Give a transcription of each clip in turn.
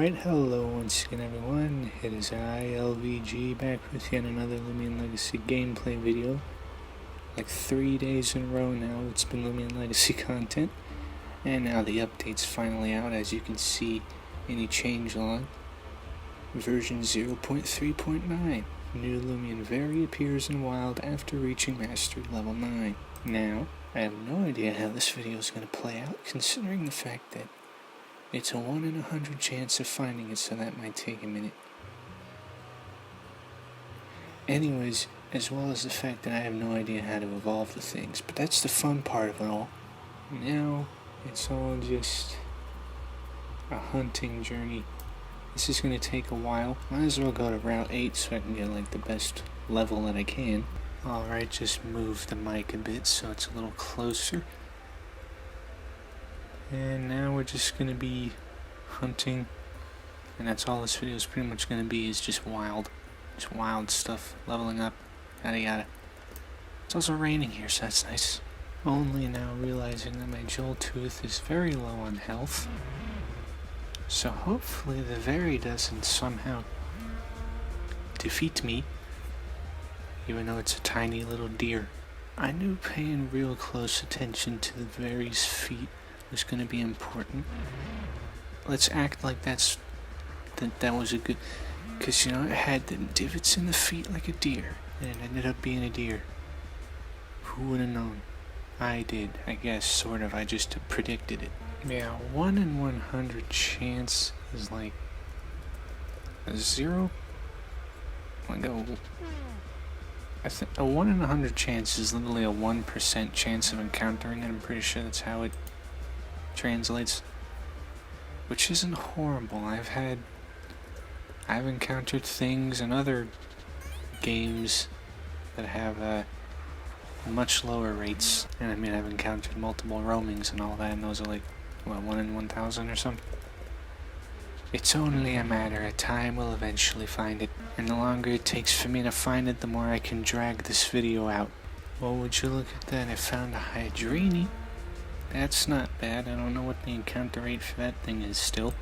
Alright, hello once again everyone, it is ILVG back with yet another Loomian Legacy gameplay video. Like 3 days in a row now it's been Loomian Legacy content, and now the update's finally out. As you can see in the changelog, version 0.3.9. New Loomian Vari appears in Wild after reaching Mastery Level 9. Now, I have no idea how this video is going to play out, considering the fact that it's a 1 in 100 chance of finding it, so that might take a minute. Anyways, as well as the fact that I have no idea how to evolve the things, but that's the fun part of it all. Now, it's all just a hunting journey. This is going to take a while. Might as well go to Route 8 so I can get like the best level that I can. Alright, just move the mic a bit so it's a little closer. And now we're just going to be hunting, and that's all this video is pretty much going to be, is just wild stuff, leveling up, yada yada. It's also raining here, so that's nice. Only now realizing that my jewel tooth is very low on health, so hopefully the Vari doesn't somehow defeat me, even though it's a tiny little deer. I knew paying real close attention to the Vari's feet was going to be important. Let's act like that was a good, because you know, it had the divots in the feet like a deer, and it ended up being a deer. Who would have known? I did, I guess, sort of. I just predicted it. Yeah, 1 in 100 chance is like a 0. I think a 1 in 100 chance is literally a 1% chance of encountering it. I'm pretty sure that's how it translates, which isn't horrible. I've encountered things in other games that have much lower rates, and I mean, I've encountered multiple roamings and all that, and those are like, what, 1 in 1,000 or something? It's only a matter of time. We'll eventually find it, and the longer it takes for me to find it, the more I can drag this video out. Well, would you look at that, I found a Hydrini. That's not bad. I don't know what the encounter rate for that thing is still,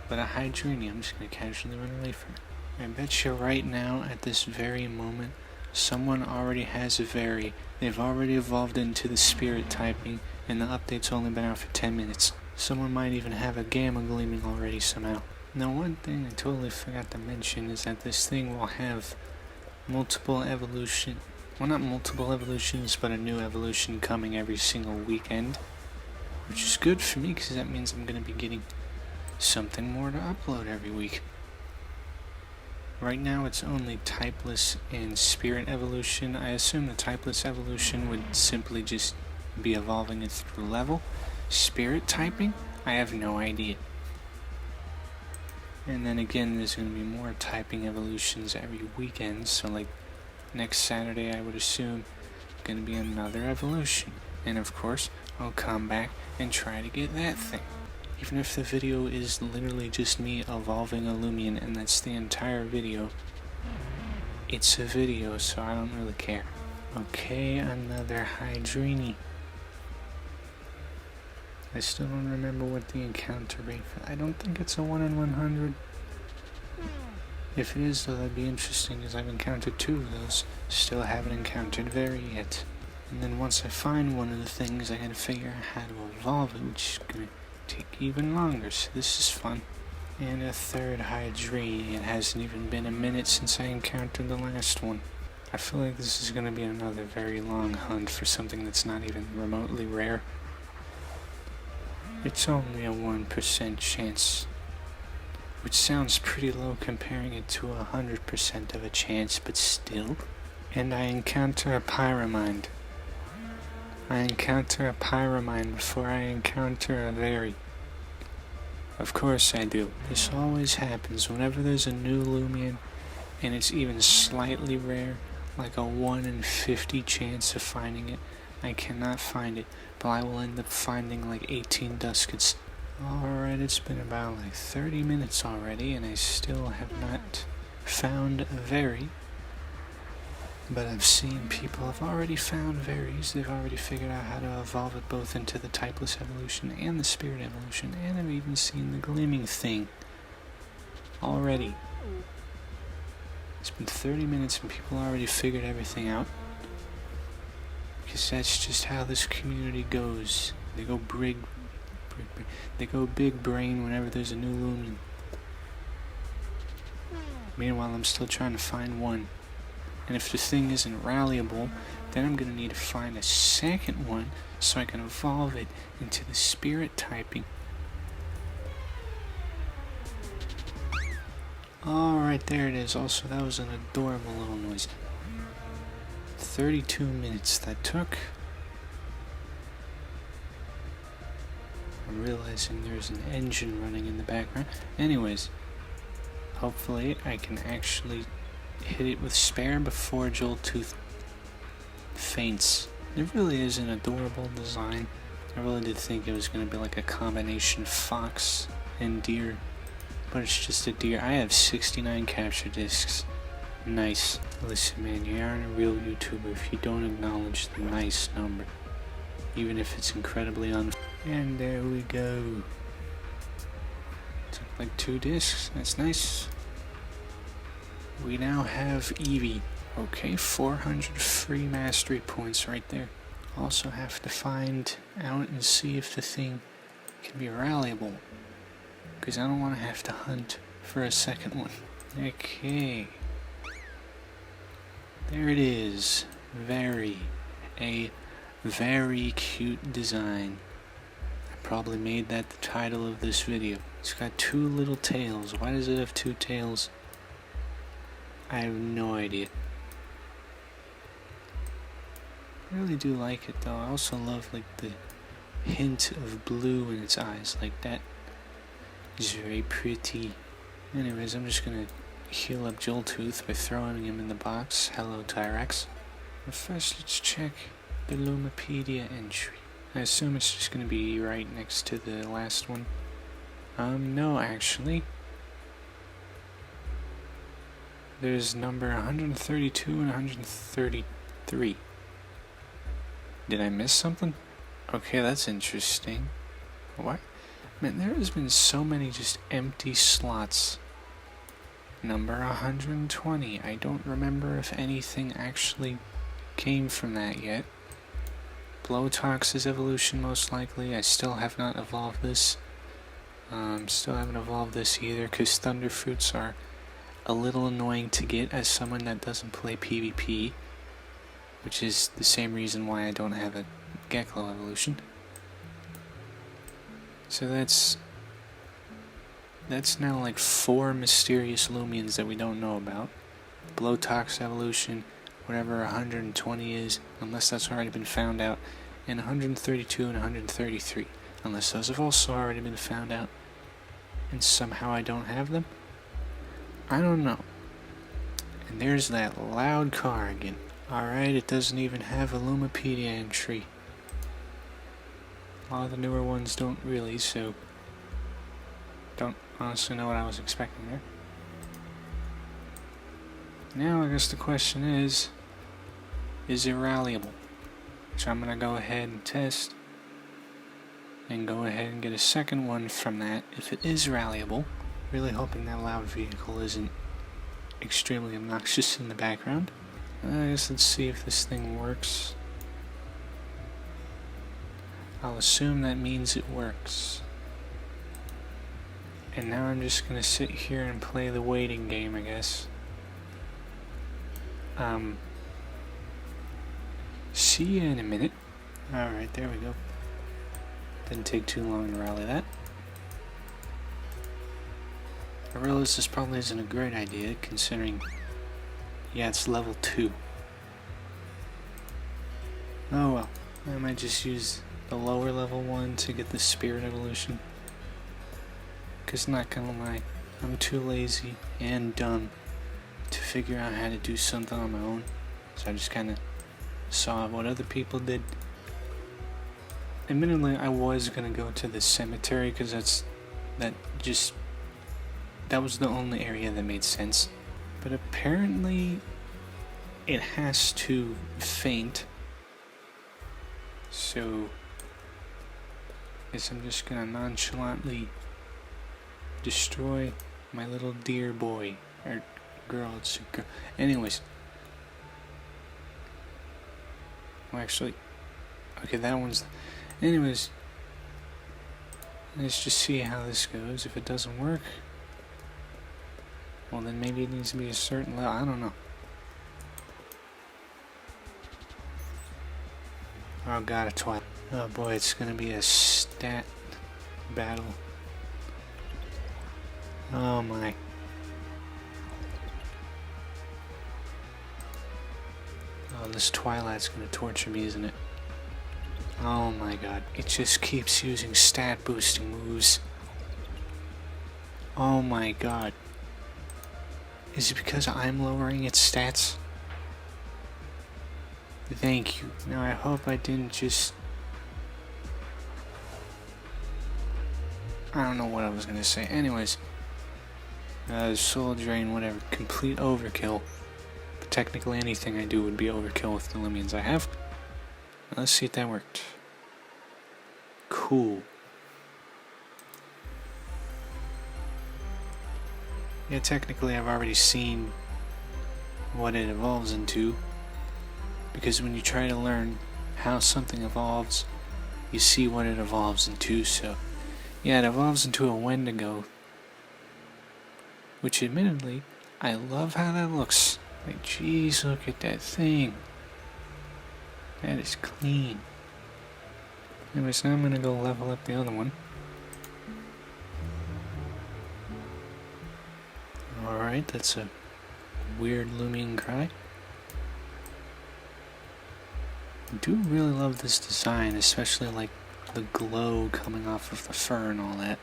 but a Hydrini, I'm just going to casually run away from it. I bet you right now, at this very moment, someone already has a Vari. They've already evolved into the spirit typing, and the update's only been out for 10 minutes. Someone might even have a Gamma gleaming already somehow. Now, one thing I totally forgot to mention is that this thing will have multiple evolution. Well, not multiple evolutions, but a new evolution coming every single weekend, which is good for me because that means I'm going to be getting something more to upload every week. Right now it's only typeless and spirit evolution. I assume the typeless evolution would simply just be evolving it through level. Spirit typing? I have no idea. And then again, there's going to be more typing evolutions every weekend, so like next Saturday I would assume going to be another evolution, and of course I'll come back and try to get that thing. Even if the video is literally just me evolving a Loomian and that's the entire video, it's a video, so I don't really care. Okay, another Hydrini. I still don't remember what the encounter rate for. I don't think it's a 1 in 100. If it is, though, that'd be interesting, because I've encountered 2 of those. Still haven't encountered Vari yet. And then once I find one of the things, I gotta figure out how to evolve it, which is gonna take even longer, so this is fun. And a third Hydrini. It hasn't even been a minute since I encountered the last one. I feel like this is gonna be another very long hunt for something that's not even remotely rare. It's only a 1% chance, which sounds pretty low comparing it to 100% of a chance, but still. And I encounter a Pyramind. I encounter a Pyramind before I encounter a Vari. Of course I do. This always happens whenever there's a new Loomian, and it's even slightly rare, like a 1 in 50 chance of finding it. I cannot find it, but I will end up finding like 18 Duskets. Alright, it's been about like 30 minutes already, and I still have not found a Vari. But I've seen people have already found Varies. They've already figured out how to evolve it both into the typeless evolution and the spirit evolution, and I've even seen the gleaming thing already. It's been 30 minutes and people already figured everything out. Because that's just how this community goes. They go big brain whenever there's a new Loomian. Meanwhile, I'm still trying to find one. And if the thing isn't rallyable, then I'm going to need to find a second one so I can evolve it into the spirit typing. Alright, there it is. Also, that was an adorable little noise. 32 minutes that took. I'm realizing there's an engine running in the background. Anyways, hopefully I can actually hit it with spare before Joltooth faints. It really is an adorable design. I really did think it was going to be like a combination fox and deer, but it's just a deer. I have 69 capture discs. Nice. Listen, man, you aren't a real YouTuber if you don't acknowledge the nice number, even if it's incredibly And there we go. Took like 2 discs. That's nice. We now have Eevee. Okay, 400 free mastery points right there. Also have to find out and see if the thing can be rallyable, because I don't want to have to hunt for a second one. Okay. There it is. Vari. A very cute design. I probably made that the title of this video. It's got 2 little tails. Why does it have 2 tails? I have no idea. I really do like it though. I also love like the hint of blue in its eyes. Like that is very pretty. Anyways, I'm just gonna heal up Joltooth by throwing him in the box. Hello, Tyrex. But first, let's check the Lumapedia entry. I assume it's just gonna be right next to the last one. No, actually. There's number 132 and 133. Did I miss something? Okay, that's interesting. What? Man, there has been so many just empty slots. Number 120. I don't remember if anything actually came from that yet. Blowtox's evolution, most likely. I still have not evolved this. Still haven't evolved this either, because Thunder Fruits are a little annoying to get as someone that doesn't play PvP, which is the same reason why I don't have a Geklo evolution. So that's now like 4 mysterious Loomians that we don't know about. Blowtox evolution, whatever 120 is, unless that's already been found out, and 132 and 133, unless those have also already been found out, and somehow I don't have them. I don't know. And there's that loud car again. Alright, it doesn't even have a Lumapedia entry. A lot of the newer ones don't really, so don't honestly know what I was expecting there. Now I guess the question is it rallyable? Which I'm going to go ahead and test, and go ahead and get a second one from that if it is rallyable. Really hoping that loud vehicle isn't extremely obnoxious in the background. I guess let's see if this thing works. I'll assume that means it works. And now I'm just gonna sit here and play the waiting game, I guess. See you in a minute. Alright, there we go. Didn't take too long to rally that. I realize this probably isn't a great idea, considering, yeah, it's level 2. Oh well, I might just use the lower level one to get the spirit evolution. Cause not gonna lie, I'm too lazy and dumb to figure out how to do something on my own. So I just kinda saw what other people did. Admittedly, I was gonna go to the cemetery because that was the only area that made sense. But apparently it has to faint. So I guess I'm just gonna nonchalantly destroy my little deer boy. Or girl, it's a girl. Anyways. Well, actually, okay, that one's... Anyways, let's just see how this goes. If it doesn't work, well, then maybe it needs to be a certain level. I don't know. Oh god, a twat. Oh boy, it's gonna be a stat battle. Oh my. Oh, this Twilight's gonna torture me, isn't it? Oh my god. It just keeps using stat boosting moves. Oh my god. Is it because I'm lowering its stats? Thank you. Now I hope I didn't just... I don't know what I was gonna say. Anyways. Soul drain, whatever. Complete overkill. But technically anything I do would be overkill with the Loomians I have. Let's see if that worked. Cool. Yeah, technically I've already seen what it evolves into. Because when you try to learn how something evolves, you see what it evolves into. So, yeah, it evolves into a Wendigo. Which, admittedly, I love how that looks. Like, jeez, look at that thing. That is clean. Anyways, now I'm gonna go level up the other one. Alright, that's a weird Loomian cry. I do really love this design, especially like the glow coming off of the fur and all that.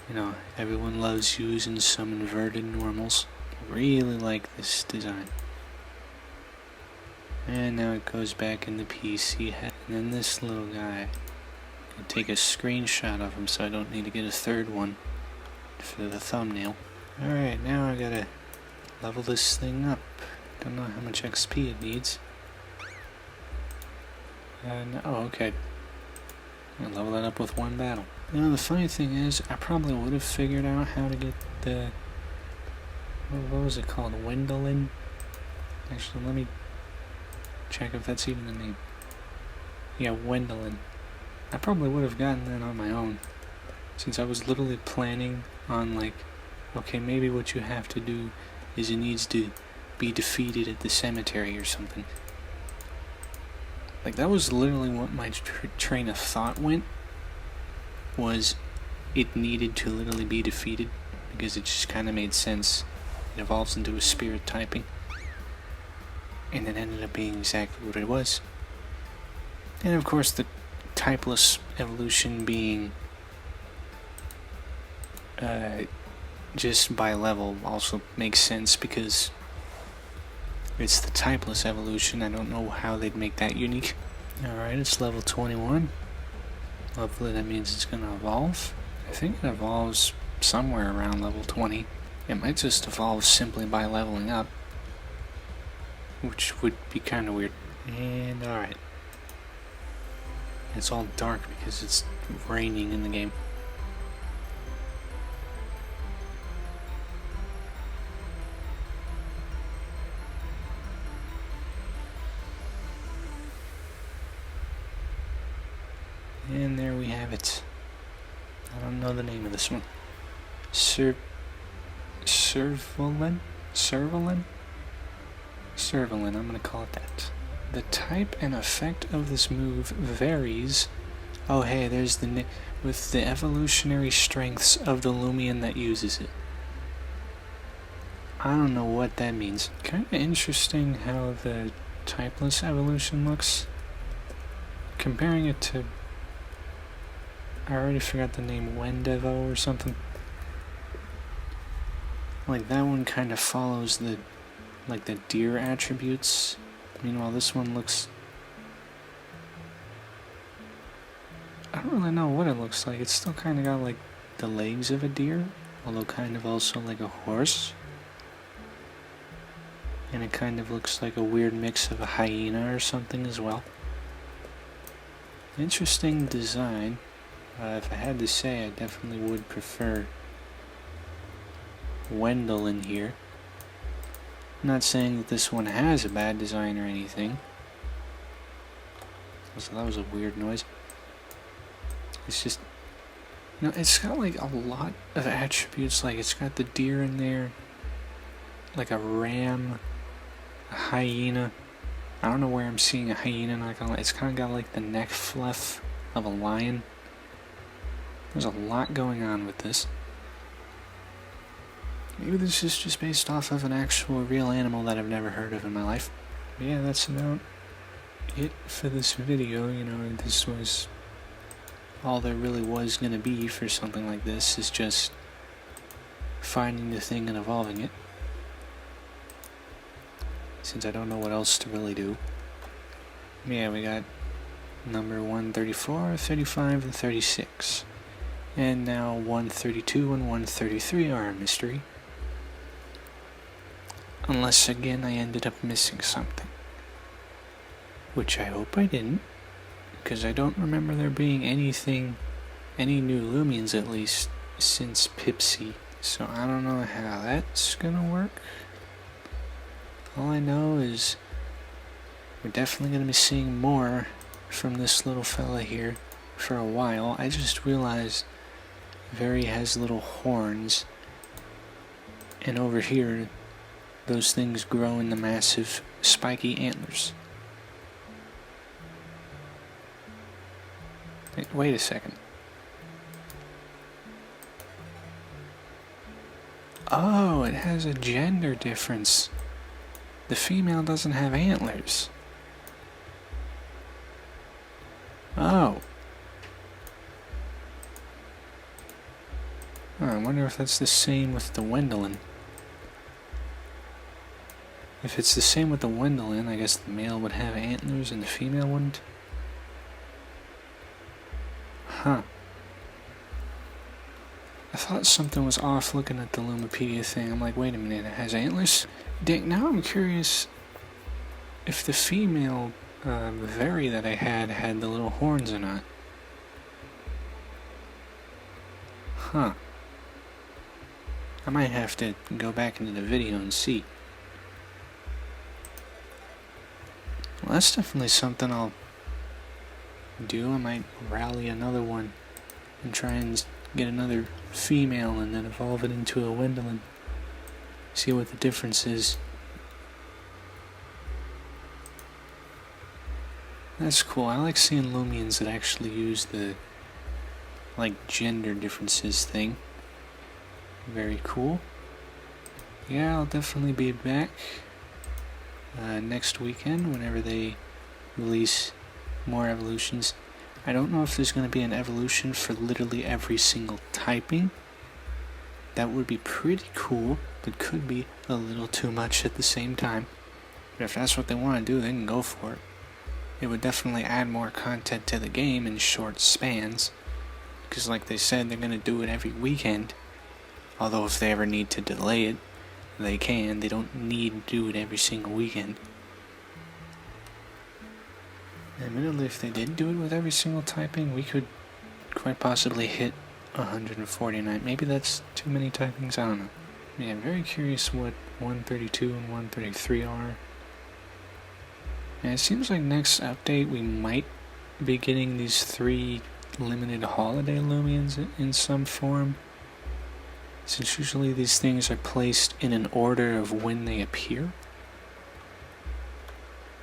You know, everyone loves using some inverted normals. I really like this design. And now it goes back in the PC head. And then this little guy. I can take a screenshot of him so I don't need to get a third one for the thumbnail. Alright, now I gotta level this thing up. Don't know how much XP it needs. Oh, okay. I'll level that up with one battle. You know, the funny thing is, I probably would have figured out how to get the... What was it called? Wendolen? Actually, let me check if that's even the name. Yeah, Wendolen. I probably would have gotten that on my own. Since I was literally planning on, like, okay, maybe what you have to do is it needs to be defeated at the cemetery or something. Like, that was literally what my train of thought went, was it needed to literally be defeated, because it just kind of made sense. It evolves into a spirit typing, and it ended up being exactly what it was. And of course the typeless evolution being just by level also makes sense, because it's the typeless evolution. I don't know how they'd make that unique. Alright, it's level 21. Hopefully that means it's gonna evolve. I think it evolves somewhere around level 20. It might just evolve simply by leveling up, which would be kinda weird. And alright. It's all dark because it's raining in the game. And there we have it. I don't know the name of this one. Cervolen? Cervolen, I'm gonna call it that. The type and effect of this move varies. Oh hey, there's the with the evolutionary strengths of the Loomian that uses it. I don't know what that means. Kinda interesting how the typeless evolution looks. Comparing it to... I already forgot the name, Wendolen or something. Like, that one kind of follows the, like, the deer attributes. Meanwhile, this one looks... I don't really know what it looks like. It's still kind of got, like, the legs of a deer, although kind of also like a horse. And it kind of looks like a weird mix of a hyena or something as well. Interesting design. If I had to say, I definitely would prefer Wendolen here. I'm not saying that this one has a bad design or anything. So that was a weird noise. It's just, you know, it's got like a lot of attributes. Like it's got the deer in there, like a ram, a hyena. I don't know where I'm seeing a hyena. Not gonna lie. It's kind of got like the neck fluff of a lion. There's a lot going on with this. Maybe this is just based off of an actual real animal that I've never heard of in my life. But yeah, that's about it for this video. You know, this was all there really was going to be for something like this, is just finding the thing and evolving it, since I don't know what else to really do. Yeah, we got number 134, 35, and 36. And now 132 and 133 are a mystery. Unless, again, I ended up missing something. Which I hope I didn't, because I don't remember there being anything, any new Loomians at least, since Pipsy. So I don't know how that's gonna work. All I know is we're definitely gonna be seeing more from this little fella here for a while. I just realized Vari has little horns, and over here those things grow into massive spiky antlers. Wait a second. Oh, it has a gender difference. The female doesn't have antlers. Oh. I wonder if that's the same with the Wendolen. If it's the same with the Wendolen, I guess the male would have antlers and the female wouldn't. Huh. I thought something was off looking at the Lumipedia thing. I'm like, wait a minute, it has antlers? Dang, now I'm curious if the female Vari that I had the little horns or not. Huh. I might have to go back into the video and see. Well, that's definitely something I'll do. I might rally another one and try and get another female and then evolve it into a Wendolen. See what the difference is. That's cool. I like seeing Loomians that actually use the like gender differences thing. Very cool. Yeah, I'll definitely be back next weekend whenever they release more evolutions. I don't know if there's going to be an evolution for literally every single typing. That would be pretty cool, but could be a little too much at the same time. But if that's what they want to do, they can go for it. It would definitely add more content to the game in short spans, because like they said, they're going to do it every weekend. Although if they ever need to delay it, they can. They don't need to do it every single weekend. Admittedly, if they did do it with every single typing, we could quite possibly hit 149. Maybe that's too many typings, I don't know. Yeah, I'm very curious what 132 and 133 are. And it seems like next update we might be getting these 3 limited holiday Loomians in some form, since usually these things are placed in an order of when they appear.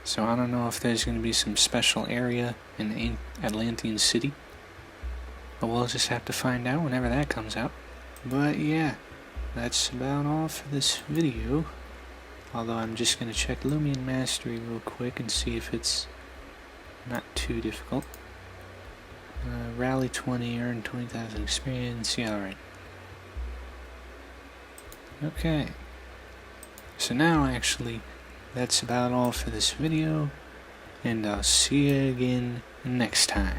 So I don't know if there's going to be some special area in Atlantean City, but we'll just have to find out whenever that comes out. But yeah, that's about all for this video. Although I'm just going to check Loomian Mastery real quick and see if it's not too difficult. Rally 20, earn 20,000 experience. Yeah, alright. Okay. So now actually, that's about all for this video, and I'll see you again next time.